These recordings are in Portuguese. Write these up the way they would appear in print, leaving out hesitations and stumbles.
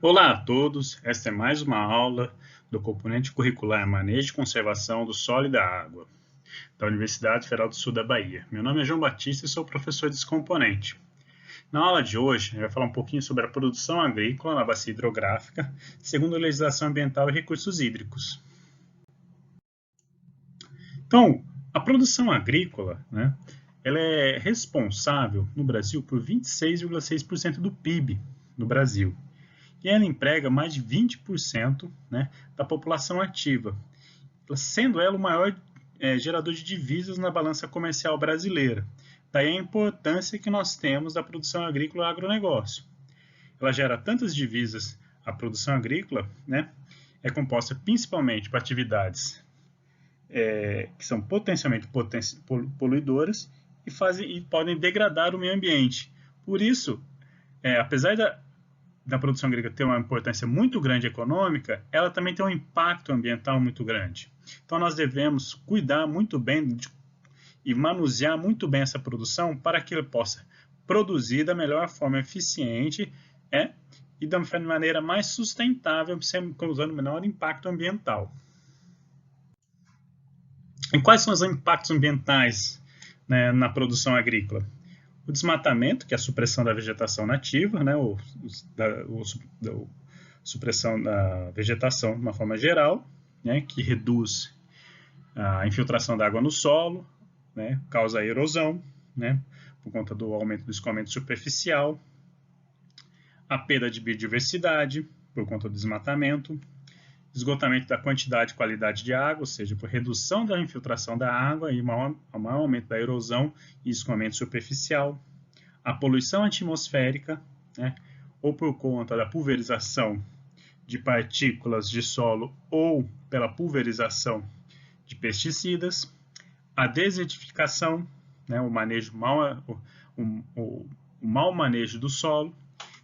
Olá a todos, esta é mais uma aula do componente curricular Manejo e Conservação do Solo e da Água, da Universidade Federal do Sul da Bahia. Meu nome é João Batista e sou professor desse componente. Na aula de hoje, a gente vai falar um pouquinho sobre a produção agrícola na bacia hidrográfica, segundo a legislação ambiental e recursos hídricos. Então, a produção agrícola, ela é responsável no Brasil por 26,6% do PIB no Brasil. E ela emprega mais de 20% da população ativa, sendo ela o maior gerador de divisas na balança comercial brasileira. Daí a importância que nós temos da produção agrícola e agronegócio. Ela gera tantas divisas, a produção agrícola é composta principalmente por atividades que são potencialmente poluidoras e podem degradar o meio ambiente. Por isso, apesar da produção agrícola ter uma importância muito grande econômica, ela também tem um impacto ambiental muito grande. Então, nós devemos cuidar muito bem e manusear muito bem essa produção para que ele possa produzir da melhor forma eficiente e da maneira mais sustentável, causando menor impacto ambiental. E quais são os impactos ambientais na produção agrícola? O desmatamento, que é a supressão da vegetação nativa, supressão da vegetação de uma forma geral, que reduz a infiltração da água no solo, causa a erosão, por conta do aumento do escoamento superficial, a perda de biodiversidade, por conta do desmatamento, esgotamento da quantidade e qualidade de água, ou seja, por redução da infiltração da água e maior aumento da erosão e escoamento superficial, a poluição atmosférica, ou por conta da pulverização de partículas de solo ou pela pulverização de pesticidas, a desertificação, o mau manejo do solo,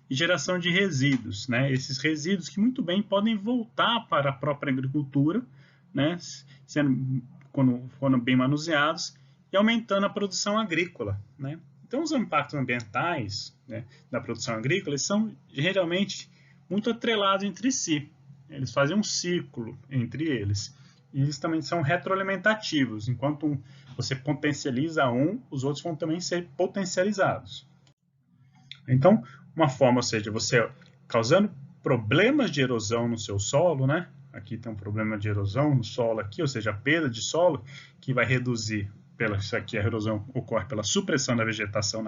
e geração de resíduos, esses resíduos que muito bem podem voltar para a própria agricultura, quando bem manuseados, e aumentando a produção agrícola. Então, os impactos ambientais da produção agrícola eles são geralmente muito atrelados entre si. Eles fazem um ciclo entre eles. E eles também são retroalimentativos. Enquanto você potencializa os outros vão também ser potencializados. Então, uma forma, ou seja, você causando problemas de erosão no seu solo, aqui tem um problema de erosão no solo aqui, ou seja, a perda de solo, que vai reduzir, isso aqui a erosão ocorre pela supressão da vegetação,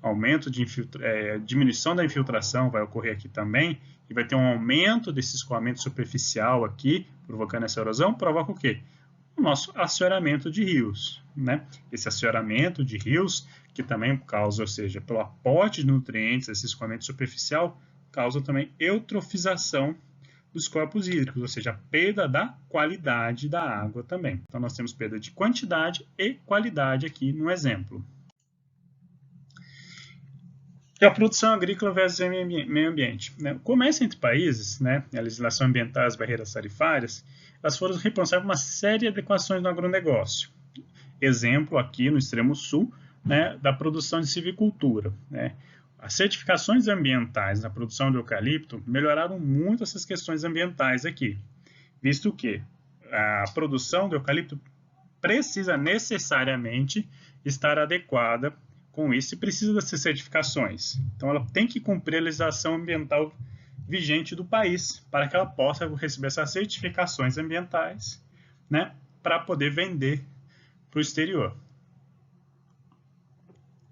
aumento de diminuição da infiltração vai ocorrer aqui também, e vai ter um aumento desse escoamento superficial aqui, provocando essa erosão, provoca o quê? O nosso assoreamento de rios. Esse assoreamento de rios, que também causa, ou seja, pelo aporte de nutrientes, esse escoamento superficial, causa também eutrofização dos corpos hídricos, ou seja, a perda da qualidade da água também. Então, nós temos perda de quantidade e qualidade aqui no exemplo. E a produção agrícola versus meio ambiente. O comércio entre países, a legislação ambiental e as barreiras tarifárias, elas foram responsáveis por uma série de adequações no agronegócio. Exemplo aqui no extremo sul, da produção de silvicultura. As certificações ambientais na produção de eucalipto melhoraram muito essas questões ambientais aqui, visto que a produção de eucalipto precisa necessariamente estar adequada com isso e precisa dessas certificações. Então, ela tem que cumprir a legislação ambiental vigente do país para que ela possa receber essas certificações ambientais, para poder vender para o exterior.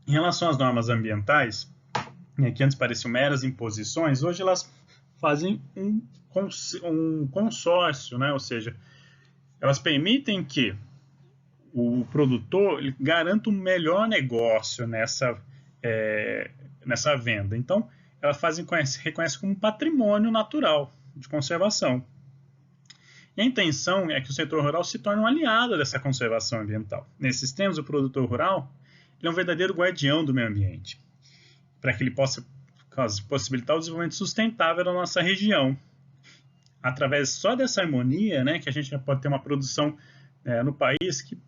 Em relação às normas ambientais, que antes pareciam meras imposições, hoje elas fazem um consórcio, ou seja, elas permitem que o produtor garanta um melhor negócio nessa venda. Então, elas reconhecem como patrimônio natural de conservação. E a intenção é que o setor rural se torne um aliado dessa conservação ambiental. Nesses termos, o produtor rural ele é um verdadeiro guardião do meio ambiente, para que ele possa possibilitar o desenvolvimento sustentável da nossa região. Através só dessa harmonia, que a gente pode ter uma produção no país que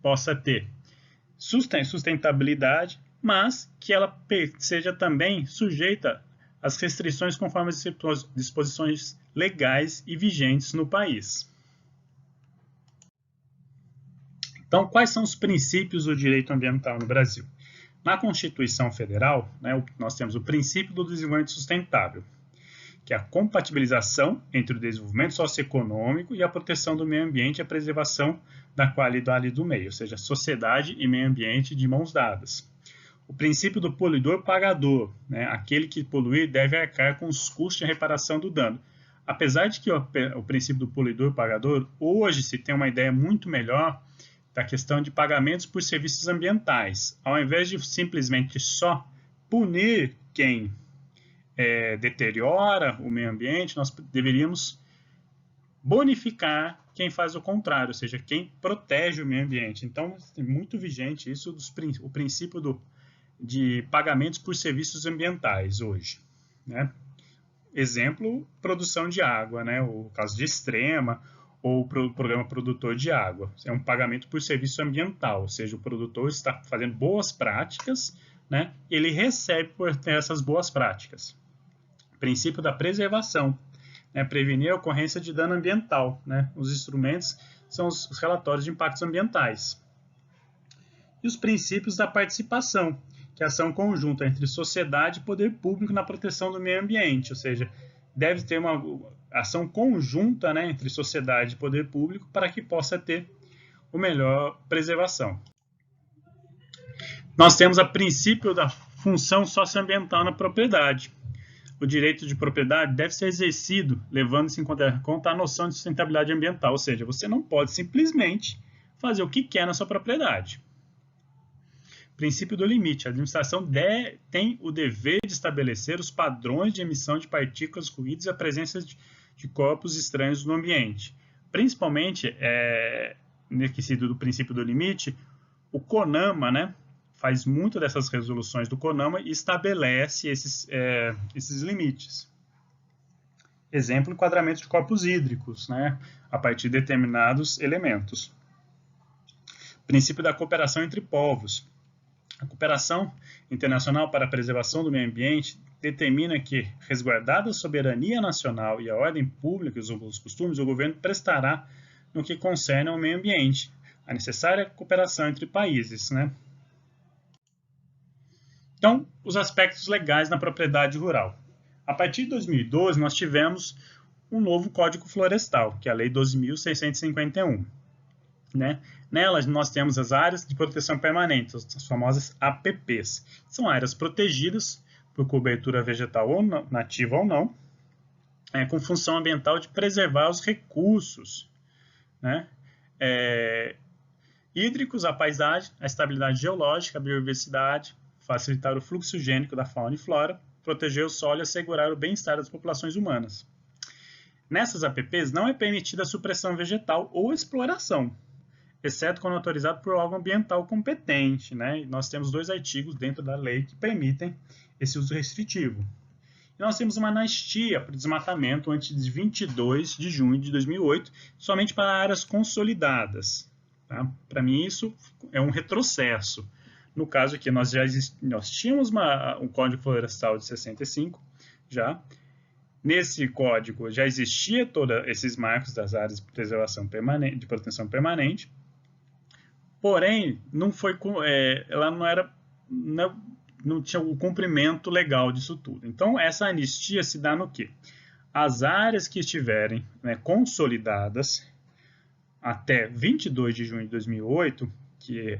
possa ter sustentabilidade mas que ela seja também sujeita às restrições conforme as disposições legais e vigentes no país. Então, quais são os princípios do direito ambiental no Brasil? Na Constituição Federal, né, nós temos o princípio do desenvolvimento sustentável, que é a compatibilização entre o desenvolvimento socioeconômico e a proteção do meio ambiente e a preservação da qualidade do meio, ou seja, sociedade e meio ambiente de mãos dadas. O princípio do poluidor-pagador, né, aquele que poluir deve arcar com os custos de reparação do dano. Apesar de que o princípio do poluidor-pagador, hoje se tem uma ideia muito melhor da questão de pagamentos por serviços ambientais. Ao invés de simplesmente só punir quem deteriora o meio ambiente, nós deveríamos bonificar quem faz o contrário, ou seja, quem protege o meio ambiente. Então, é muito vigente isso, o princípio de pagamentos por serviços ambientais hoje, né? Exemplo, produção de água, né? O caso de Extrema, ou o programa produtor de água. É um pagamento por serviço ambiental, ou seja, o produtor está fazendo boas práticas, né? E ele recebe por ter essas boas práticas. Princípio da preservação, né? Prevenir a ocorrência de dano ambiental, né? Os instrumentos são os relatórios de impactos ambientais. E os princípios da participação, que é a ação conjunta entre sociedade e poder público na proteção do meio ambiente, ou seja, deve ter uma ação conjunta, né, entre sociedade e poder público para que possa ter o melhor preservação. Nós temos a princípio da função socioambiental na propriedade. O direito de propriedade deve ser exercido levando-se em conta a noção de sustentabilidade ambiental, ou seja, você não pode simplesmente fazer o que quer na sua propriedade. Princípio do limite. A administração tem o dever de estabelecer os padrões de emissão de partículas, ruídos e a presença de corpos estranhos no ambiente. Principalmente, no quesito do princípio do limite, o CONAMA, né, faz muito dessas resoluções do CONAMA e estabelece esses limites. Exemplo, enquadramento de corpos hídricos, né, a partir de determinados elementos. Princípio da cooperação entre povos. A cooperação internacional para a preservação do meio ambiente determina que, resguardada a soberania nacional e a ordem pública e os costumes, o governo prestará no que concerne ao meio ambiente a necessária cooperação entre países, né? Então, os aspectos legais na propriedade rural. A partir de 2012, nós tivemos um novo Código Florestal, que é a Lei 12.651. Né? Nela, nós temos as áreas de proteção permanente, as famosas APPs. São áreas protegidas por cobertura vegetal ou não, nativa ou não, com função ambiental de preservar os recursos, né? Hídricos, a paisagem, a estabilidade geológica, a biodiversidade, facilitar o fluxo gênico da fauna e flora, proteger o solo e assegurar o bem-estar das populações humanas. Nessas APPs não é permitida a supressão vegetal ou exploração, exceto quando autorizado por órgão ambiental competente, né? Nós temos 2 artigos dentro da lei que permitem esse uso restritivo. E nós temos uma anistia para o desmatamento antes de 22 de junho de 2008, somente para áreas consolidadas. Tá? Para mim, isso é um retrocesso. No caso aqui, nós tínhamos um Código Florestal de 65, já. Nesse código já existia todos esses marcos das áreas de preservação permanente, de proteção permanente, porém ela não tinha o cumprimento legal disso tudo. Então essa anistia se dá no quê? As áreas que estiverem, né, consolidadas até 22 de junho de 2008, que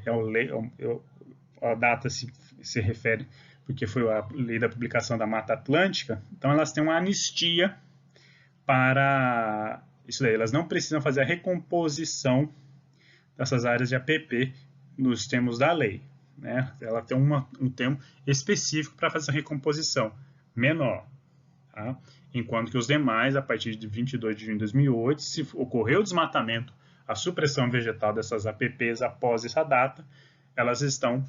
a data se refere porque foi a lei da publicação da Mata Atlântica, então elas têm uma anistia para isso daí. Elas não precisam fazer a recomposição dessas áreas de APP nos termos da lei, né? Ela tem um termo específico para fazer a recomposição, menor. Tá? Enquanto que os demais, a partir de 22 de junho de 2008, se ocorreu o desmatamento, a supressão vegetal dessas APPs após essa data, elas estão...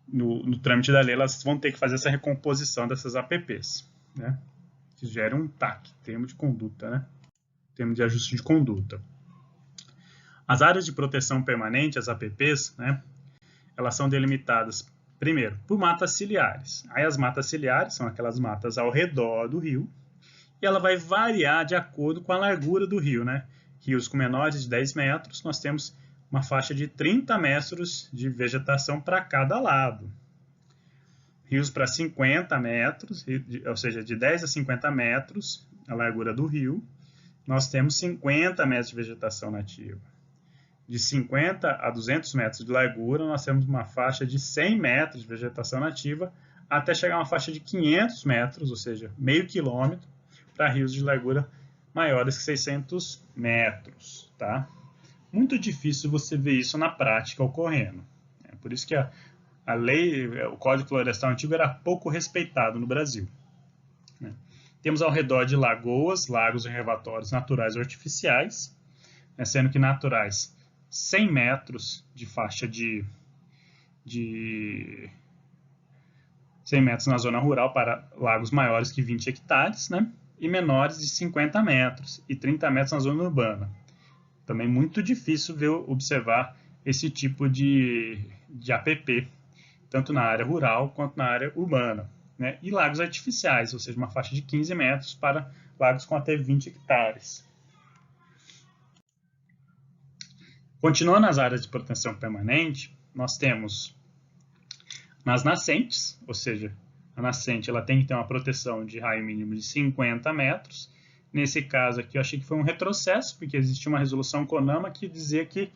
No trâmite da lei, elas vão ter que fazer essa recomposição dessas APPs, né? Que gera um TAC, termo de conduta, né? Termo de ajuste de conduta. As áreas de proteção permanente, as APPs, né? elas são delimitadas, primeiro, por matas ciliares. Aí as matas ciliares são aquelas matas ao redor do rio, e ela vai variar de acordo com a largura do rio, né? Rios com menores de 10 metros, nós temos uma faixa de 30 metros de vegetação para cada lado. Rios para 50 metros, ou seja, de 10 a 50 metros, a largura do rio, nós temos 50 metros de vegetação nativa. De 50 a 200 metros de largura, nós temos uma faixa de 100 metros de vegetação nativa, até chegar a uma faixa de 500 metros, ou seja, meio quilômetro, para rios de largura maiores que 600 metros. Tá? Muito difícil você ver isso na prática ocorrendo. É por isso que a lei, o Código Florestal Antigo era pouco respeitado no Brasil. Né? Temos ao redor de lagoas, lagos e reservatórios naturais ou artificiais, né, sendo que naturais 100 metros de faixa de 100 metros na zona rural para lagos maiores que 20 hectares, né, e menores de 50 metros e 30 metros na zona urbana. Também muito difícil observar esse tipo de APP, tanto na área rural quanto na área urbana. Né? E lagos artificiais, ou seja, uma faixa de 15 metros para lagos com até 20 hectares. Continuando nas áreas de proteção permanente, nós temos nas nascentes, ou seja, a nascente ela tem que ter uma proteção de raio mínimo de 50 metros. Nesse caso aqui eu achei que foi um retrocesso, porque existia uma resolução CONAMA que dizia que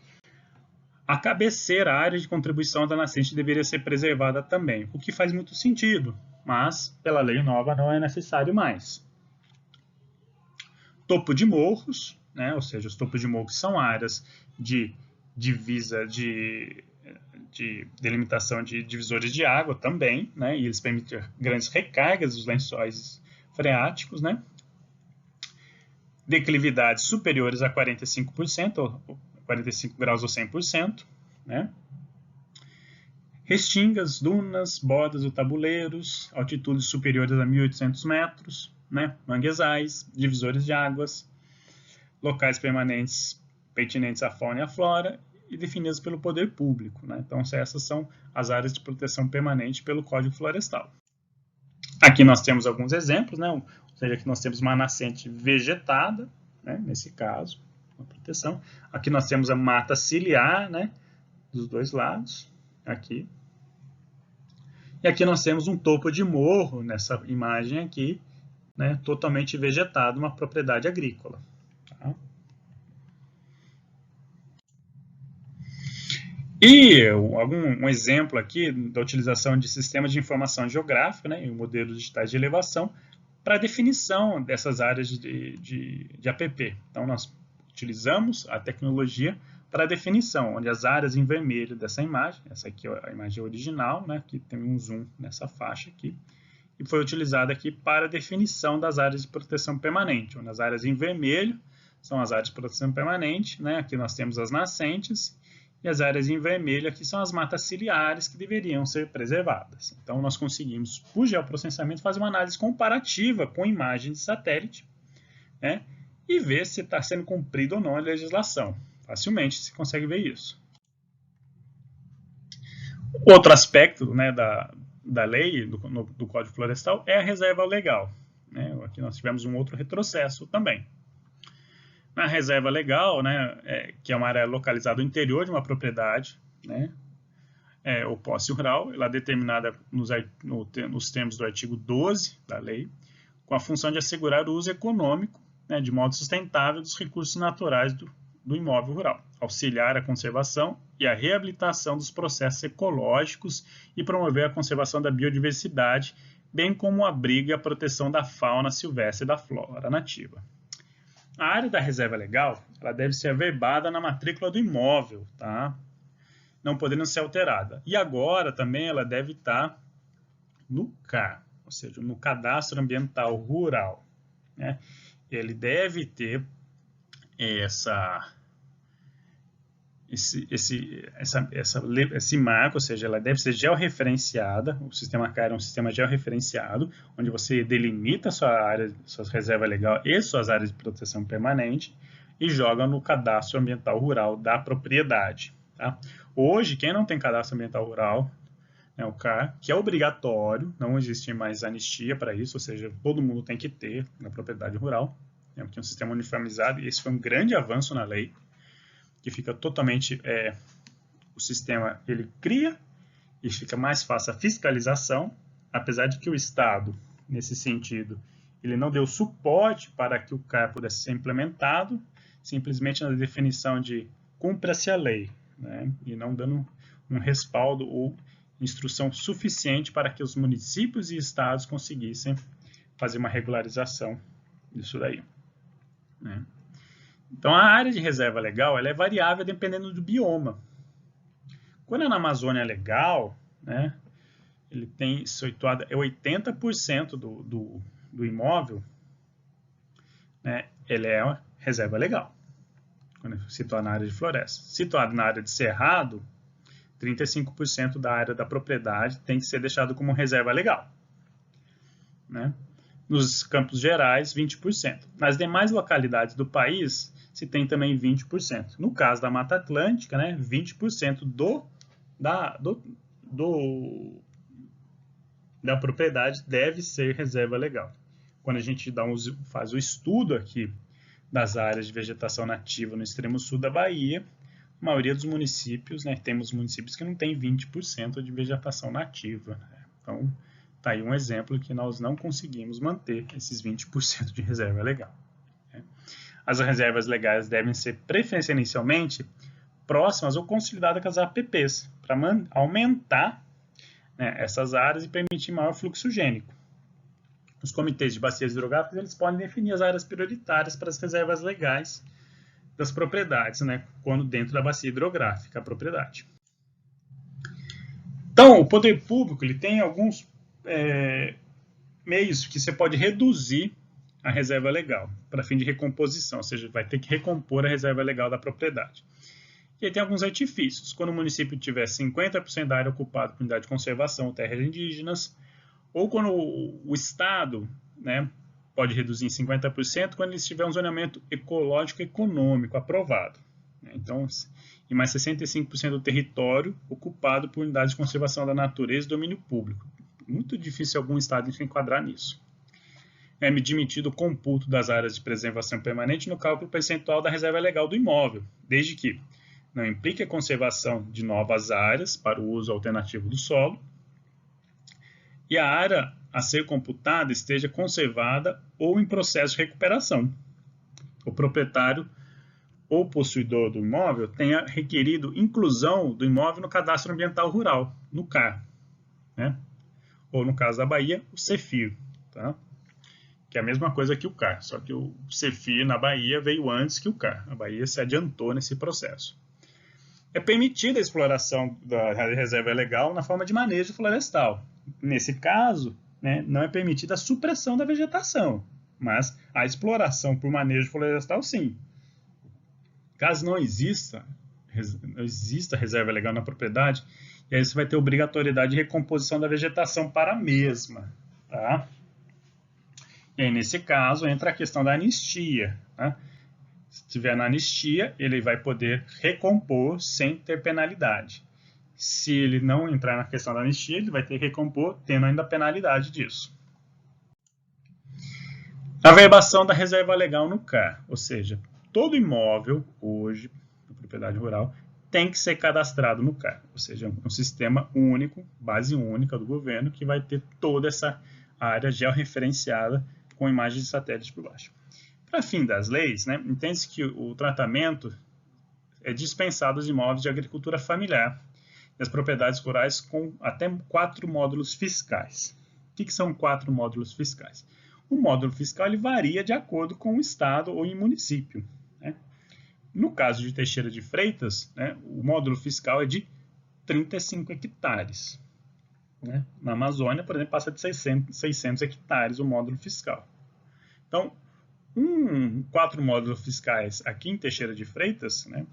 a cabeceira, a área de contribuição da nascente deveria ser preservada também, o que faz muito sentido, mas pela lei nova não é necessário mais. Topo de morros, né, ou seja, os topos de morros são áreas de divisa de delimitação de divisores de água também, né, e eles permitem grandes recargas dos lençóis freáticos, né, declividades superiores a 45%, ou 45 graus ou 100%, né, restingas, dunas, bordas ou tabuleiros, altitudes superiores a 1.800 metros, né, manguezais, divisores de águas, locais permanentes pertinentes à fauna e à flora, e definidas pelo poder público. Né? Então, essas são as áreas de proteção permanente pelo Código Florestal. Aqui nós temos alguns exemplos, né? Ou seja, aqui nós temos uma nascente vegetada, né? Nesse caso, uma proteção. Aqui nós temos a mata ciliar, né? Dos dois lados, aqui. E aqui nós temos um topo de morro, nessa imagem aqui, né? Totalmente vegetado, uma propriedade agrícola. Tá? E um exemplo aqui da utilização de sistemas de informação geográfica, né, e modelos digitais de elevação para definição dessas áreas de APP. Então, nós utilizamos a tecnologia para a definição, onde as áreas em vermelho dessa imagem, essa aqui é a imagem original, né, que tem um zoom nessa faixa aqui, e foi utilizada aqui para a definição das áreas de proteção permanente, onde as áreas em vermelho são as áreas de proteção permanente, né, aqui nós temos as nascentes, e as áreas em vermelho aqui são as matas ciliares que deveriam ser preservadas. Então, nós conseguimos, por geoprocessamento, fazer uma análise comparativa com imagem de satélite, né, e ver se está sendo cumprida ou não a legislação. Facilmente se consegue ver isso. Outro aspecto, né, da lei, do Código Florestal, é a reserva legal. Né? Aqui nós tivemos um outro retrocesso também. Na reserva legal, né, que é uma área localizada no interior de uma propriedade, né, ou posse rural, ela é determinada nos termos do artigo 12 da lei, com a função de assegurar o uso econômico, né, de modo sustentável dos recursos naturais do imóvel rural, auxiliar a conservação e a reabilitação dos processos ecológicos e promover a conservação da biodiversidade, bem como o abrigo e a proteção da fauna silvestre e da flora nativa. A área da reserva legal ela deve ser averbada na matrícula do imóvel, tá? Não podendo ser alterada. E agora também ela deve estar no CAR, ou seja, no Cadastro Ambiental Rural. Né? Ele deve ter esse marco, ou seja, ela deve ser georreferenciada. O sistema CAR é um sistema georreferenciado, onde você delimita sua área, suas reservas legais e suas áreas de proteção permanente e joga no Cadastro Ambiental Rural da propriedade. Tá? Hoje, quem não tem cadastro ambiental rural, né, o CAR, que é obrigatório, não existe mais anistia para isso, ou seja, todo mundo tem que ter na propriedade rural, né, porque é um sistema uniformizado, e esse foi um grande avanço na lei, que fica totalmente, o sistema ele cria e fica mais fácil a fiscalização, apesar de que o Estado, nesse sentido, ele não deu suporte para que o CAR pudesse ser implementado, simplesmente na definição de cumpra-se a lei, né, e não dando um respaldo ou instrução suficiente para que os municípios e estados conseguissem fazer uma regularização disso daí, né. Então, a área de reserva legal ela é variável dependendo do bioma. Quando é na Amazônia Legal, né, ele tem situado 80% do imóvel, né, ele é uma reserva legal, quando é situado na área de floresta. Situado na área de cerrado, 35% da área da propriedade tem que ser deixado como reserva legal, né? Nos Campos Gerais, 20%. Nas demais localidades do país, se tem também 20%. No caso da Mata Atlântica, né, 20% da propriedade deve ser reserva legal. Quando a gente faz o estudo aqui das áreas de vegetação nativa no extremo sul da Bahia, a maioria dos municípios, né, temos municípios que não tem 20% de vegetação nativa, né? Então, está aí um exemplo que nós não conseguimos manter esses 20% de reserva legal, né? As reservas legais devem ser preferencialmente próximas ou consolidadas com as APPs, para aumentar, né, essas áreas e permitir maior fluxo gênico. Os comitês de bacias hidrográficas eles podem definir as áreas prioritárias para as reservas legais das propriedades, né, quando dentro da bacia hidrográfica a propriedade. Então, o poder público ele tem alguns meios que você pode reduzir a reserva legal para fim de recomposição, ou seja, vai ter que recompor a reserva legal da propriedade. E aí tem alguns artifícios. Quando o município tiver 50% da área ocupada por unidade de conservação ou terras indígenas, ou quando o Estado, né, pode reduzir em 50% quando ele tiver um zoneamento ecológico econômico aprovado. Então, e mais 65% do território ocupado por unidades de conservação da natureza e domínio público. Muito difícil algum Estado se enquadrar nisso. É admitido o computo das áreas de preservação permanente no cálculo percentual da reserva legal do imóvel, desde que não implique a conservação de novas áreas para o uso alternativo do solo e a área a ser computada esteja conservada ou em processo de recuperação. O proprietário ou possuidor do imóvel tenha requerido inclusão do imóvel no Cadastro Ambiental Rural, no CAR, né? Ou no caso da Bahia, o CEFIR, tá? Que é a mesma coisa que o CAR, só que o CEFIR na Bahia veio antes que o CAR. A Bahia se adiantou nesse processo. É permitida a exploração da reserva legal na forma de manejo florestal. Nesse caso, né, não é permitida a supressão da vegetação, mas a exploração por manejo florestal, sim. Caso não exista reserva legal na propriedade, e aí você vai ter obrigatoriedade de recomposição da vegetação para a mesma, tá? E aí, nesse caso, entra a questão da anistia, tá? Se estiver na anistia, ele vai poder recompor sem ter penalidade. Se ele não entrar na questão da anistia, ele vai ter que recompor tendo ainda a penalidade disso. Averbação da reserva legal no CAR, ou seja, todo imóvel hoje, na propriedade rural, tem que ser cadastrado no CAR, ou seja, um sistema único, base única do governo, que vai ter toda essa área georreferenciada com imagens de satélite por baixo. Para fim das leis, né, entende-se que o tratamento é dispensado aos imóveis de agricultura familiar e as propriedades rurais com até 4 módulos fiscais. O que são 4 módulos fiscais? O módulo fiscal ele varia de acordo com o estado ou em município, né? No caso de Teixeira de Freitas, né, o módulo fiscal é de 35 hectares. Né? Na Amazônia, por exemplo, passa de 600 hectares o módulo fiscal. Então, 4 módulos fiscais aqui em Teixeira de Freitas, né,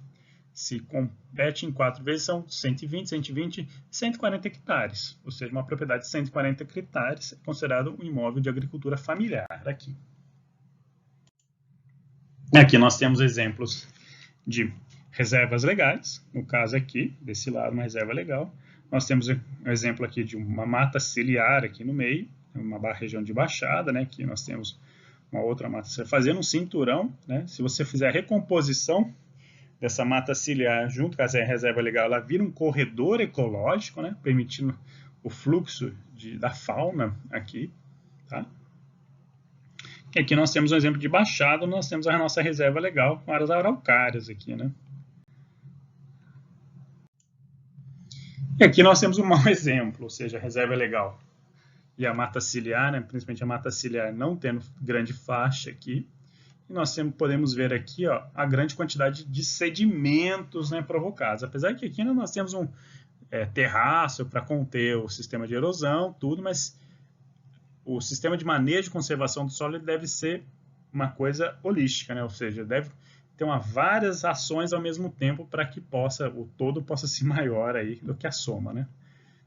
se compete em 4 vezes, são 120, 120, 140 hectares. Ou seja, uma propriedade de 140 hectares é considerado um imóvel de agricultura familiar aqui. Aqui nós temos exemplos de reservas legais, no caso aqui, desse lado, uma reserva legal. Nós temos um exemplo aqui de uma mata ciliar aqui no meio, uma região de baixada, né? Aqui nós temos uma outra mata ciliar, fazendo um cinturão, né? Se você fizer a recomposição dessa mata ciliar junto com a reserva legal, ela vira um corredor ecológico, né? Permitindo o fluxo da fauna aqui, tá? E aqui nós temos um exemplo de baixada, nós temos a nossa reserva legal com áreas araucárias aqui, né? E aqui nós temos um mau exemplo, ou seja, a reserva legal e a mata ciliar, né, principalmente a mata ciliar não tendo grande faixa aqui. E nós podemos ver aqui, ó, a grande quantidade de sedimentos, né, provocados. Apesar que aqui nós temos um terraço para conter o sistema de erosão, tudo, mas o sistema de manejo e conservação do solo deve ser uma coisa holística, né, ou seja, deve ter várias ações ao mesmo tempo para que o todo possa ser maior aí do que a soma, né?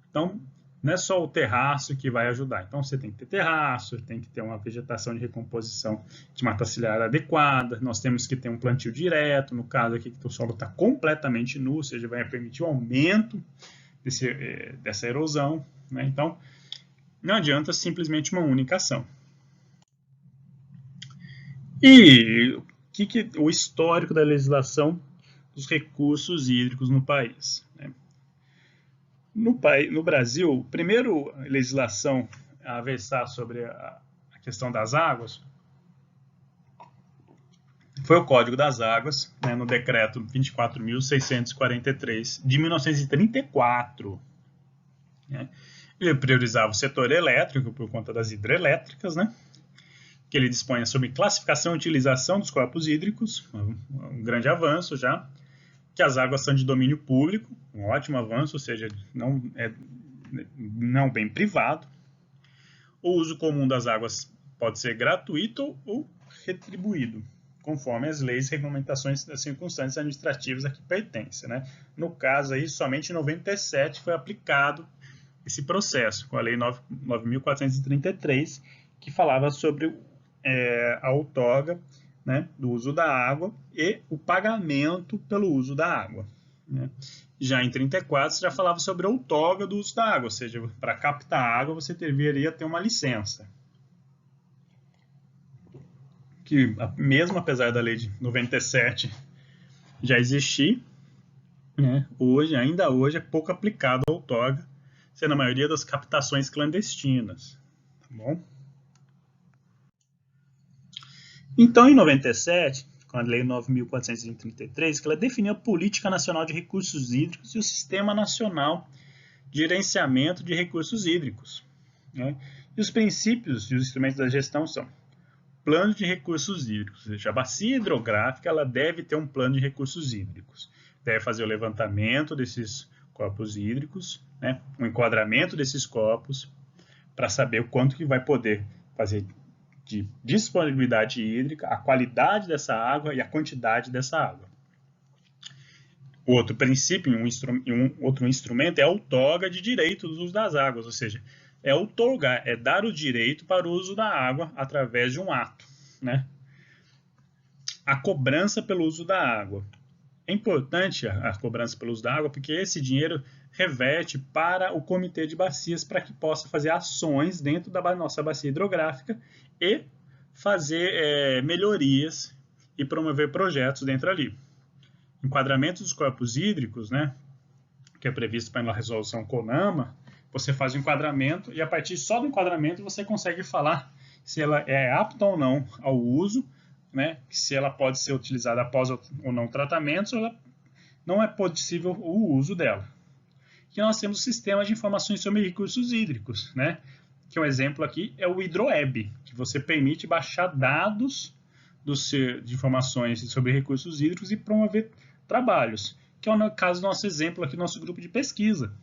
Então, não é só o terraço que vai ajudar. Então, você tem que ter terraço, tem que ter uma vegetação de recomposição de mata ciliar adequada, nós temos que ter um plantio direto, no caso aqui que o solo está completamente nu, ou seja, vai permitir o aumento dessa erosão, né? Então, não adianta simplesmente uma única ação. E o histórico da legislação dos recursos hídricos no país, né? No Brasil, a primeira legislação a versar sobre a questão das águas foi o Código das Águas, né, no decreto 24.643 de 1934. Né? Ele priorizava o setor elétrico por conta das hidrelétricas, né? Que ele dispõe sobre classificação e utilização dos corpos hídricos, um grande avanço já, que as águas são de domínio público, um ótimo avanço, ou seja, não bem privado. O uso comum das águas pode ser gratuito ou retribuído, conforme as leis e regulamentações das circunstâncias administrativas a que pertencem, né? No caso aí, somente em 97 foi aplicado esse processo, com a Lei 9.433, que falava sobre a outorga, né, do uso da água e o pagamento pelo uso da água, né? Já em 34 já falava sobre a outorga do uso da água, ou seja, para captar água você deveria ter uma licença. Que mesmo apesar da lei de 97 já existir, né, ainda hoje é pouco aplicado a outorga, sendo a maioria das captações clandestinas, tá bom? Então, em 97, com a Lei 9.433, que ela definiu a Política Nacional de Recursos Hídricos e o Sistema Nacional de Gerenciamento de Recursos Hídricos, né? E os princípios e os instrumentos da gestão são plano de recursos hídricos, ou seja, a bacia hidrográfica ela deve ter um plano de recursos hídricos, deve fazer o levantamento desses corpos hídricos, né? O enquadramento desses corpos, para saber o quanto que vai poder fazer de disponibilidade hídrica, a qualidade dessa água e a quantidade dessa água. O outro princípio, outro instrumento é a outorga de direito do uso das águas, ou seja, é outorgar, é dar o direito para o uso da água através de um ato, né? A cobrança pelo uso da água. É importante a cobrança pelo uso da água porque esse dinheiro reverte para o Comitê de Bacias para que possa fazer ações dentro da nossa bacia hidrográfica e fazer melhorias e promover projetos dentro ali. Enquadramento dos corpos hídricos, né, que é previsto pela resolução CONAMA, você faz o enquadramento e a partir só do enquadramento você consegue falar se ela é apta ou não ao uso, né, se ela pode ser utilizada após ou não tratamentos, ou ela não é possível o uso dela. Que nós temos o sistema de informações sobre recursos hídricos, né, que um exemplo aqui é o HidroWeb, que você permite baixar dados de informações sobre recursos hídricos e promover trabalhos, que é o caso do nosso exemplo aqui, nosso grupo de pesquisa.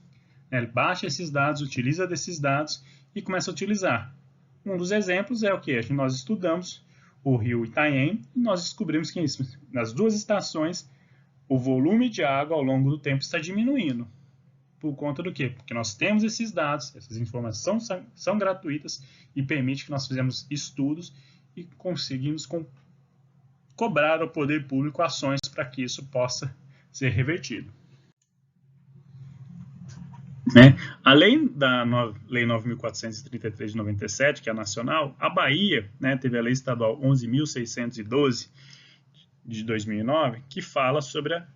Ele baixa esses dados, utiliza desses dados e começa a utilizar. Um dos exemplos é o que nós estudamos, o rio Itanhem, e nós descobrimos que nas duas estações o volume de água ao longo do tempo está diminuindo. Por conta do quê? Porque nós temos esses dados, essas informações são gratuitas e permite que nós fizemos estudos e conseguimos cobrar ao poder público ações para que isso possa ser revertido. Né? Além da Lei 9.433 de 97, que é a nacional, a Bahia, né, teve a Lei Estadual 11.612 de 2009, que fala sobre a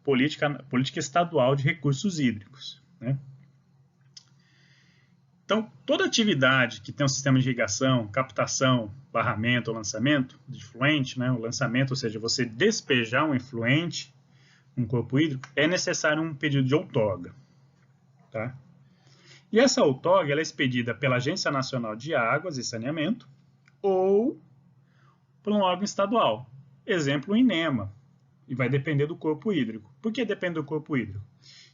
política estadual de recursos hídricos. Né? Então, toda atividade que tem um sistema de irrigação, captação, barramento ou lançamento de efluente, né, o lançamento, ou seja, você despejar um efluente, um corpo hídrico, é necessário um pedido de outorga. Tá? E essa outorga ela é expedida pela Agência Nacional de Águas e Saneamento ou por um órgão estadual. Exemplo, o INEMA. E vai depender do corpo hídrico. Por que depende do corpo hídrico?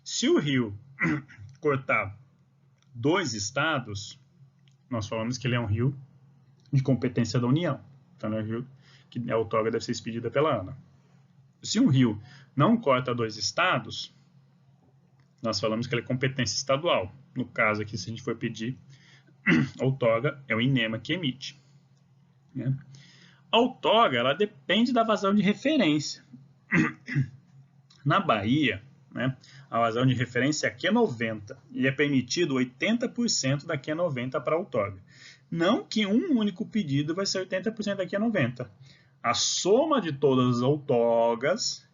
Se o rio cortar 2 estados, nós falamos que ele é um rio de competência da União. Então, é um rio que a outorga deve ser expedida pela ANA. Se um rio não corta 2 estados, nós falamos que ele é competência estadual. No caso aqui, se a gente for pedir outorga, é o INEMA que emite. Né? A outorga ela depende da vazão de referência. Na Bahia, né, a vazão de referência é Q90 e é permitido 80% da Q90 para a outorga. Não que um único pedido vai ser 80% da Q90. A soma de todas as outorgas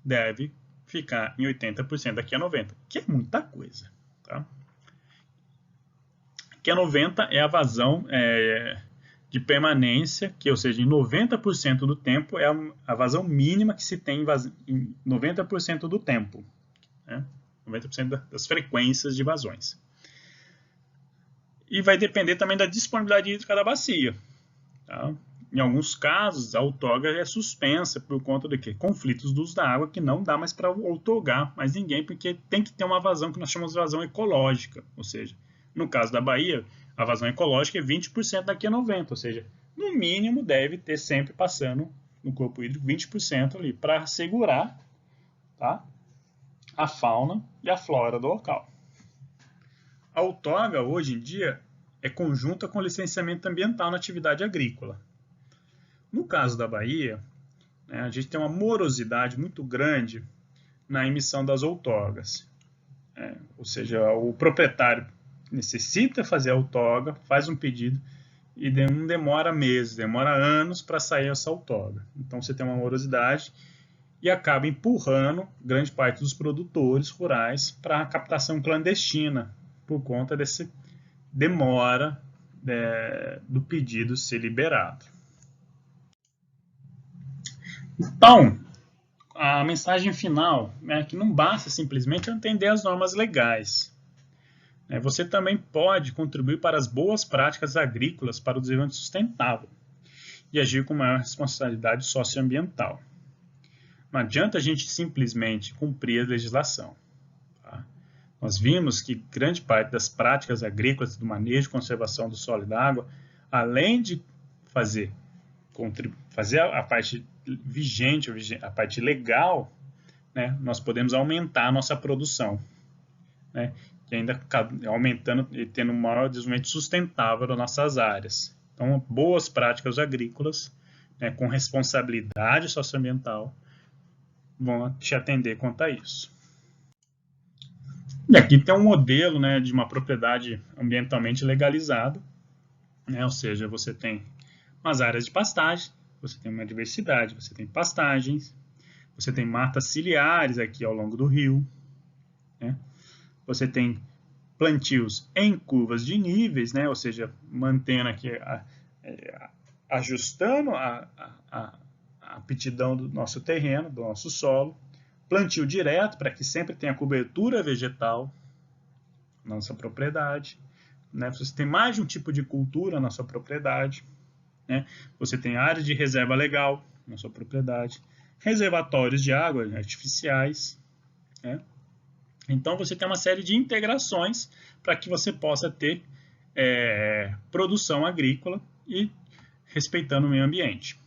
deve ficar em 80% da Q90, que é muita coisa. Tá? Q90 é a vazão de permanência, que, ou seja, em 90% do tempo é a vazão mínima que se tem em 90% do tempo. Né? 90% das frequências de vazões. E vai depender também da disponibilidade hídrica da bacia. Tá? Em alguns casos, a outorga é suspensa por conta de quê? Conflitos do uso da água, que não dá mais para outorgar mais ninguém, porque tem que ter uma vazão que nós chamamos de vazão ecológica. Ou seja, no caso da Bahia, a vazão ecológica é 20% da Q90, ou seja, no mínimo deve ter sempre passando no corpo hídrico 20% ali, para assegurar, tá, a fauna e a flora do local. A outorga, hoje em dia, é conjunta com licenciamento ambiental na atividade agrícola. No caso da Bahia, né, a gente tem uma morosidade muito grande na emissão das outorgas. Ou seja, o proprietário necessita fazer a outorga, faz um pedido e não demora meses, demora anos para sair essa outorga. Então você tem uma morosidade e acaba empurrando grande parte dos produtores rurais para a captação clandestina por conta dessa demora do pedido ser liberado. Então, a mensagem final é que não basta simplesmente entender as normas legais. Você também pode contribuir para as boas práticas agrícolas para o desenvolvimento sustentável e agir com maior responsabilidade socioambiental. Não adianta a gente simplesmente cumprir a legislação. Tá? Nós vimos que grande parte das práticas agrícolas do manejo e conservação do solo e da água, além de fazer a parte vigente, a parte legal, né, nós podemos aumentar a nossa produção, né, e ainda aumentando e tendo um maior desenvolvimento sustentável das nossas áreas. Então, boas práticas agrícolas, né, com responsabilidade socioambiental, vão te atender quanto a isso. E aqui tem um modelo, né, de uma propriedade ambientalmente legalizada, né, ou seja, você tem umas áreas de pastagem, você tem uma diversidade, você tem pastagens, você tem matas ciliares aqui ao longo do rio, né? Você tem plantios em curvas de níveis, né? Ou seja, mantendo aqui, ajustando a aptidão do nosso terreno, do nosso solo, plantio direto para que sempre tenha cobertura vegetal na nossa propriedade, né? Você tem mais de um tipo de cultura na sua propriedade, né? Você tem áreas de reserva legal na sua propriedade, reservatórios de água artificiais, né? Então você tem uma série de integrações para que você possa ter produção agrícola e respeitando o meio ambiente.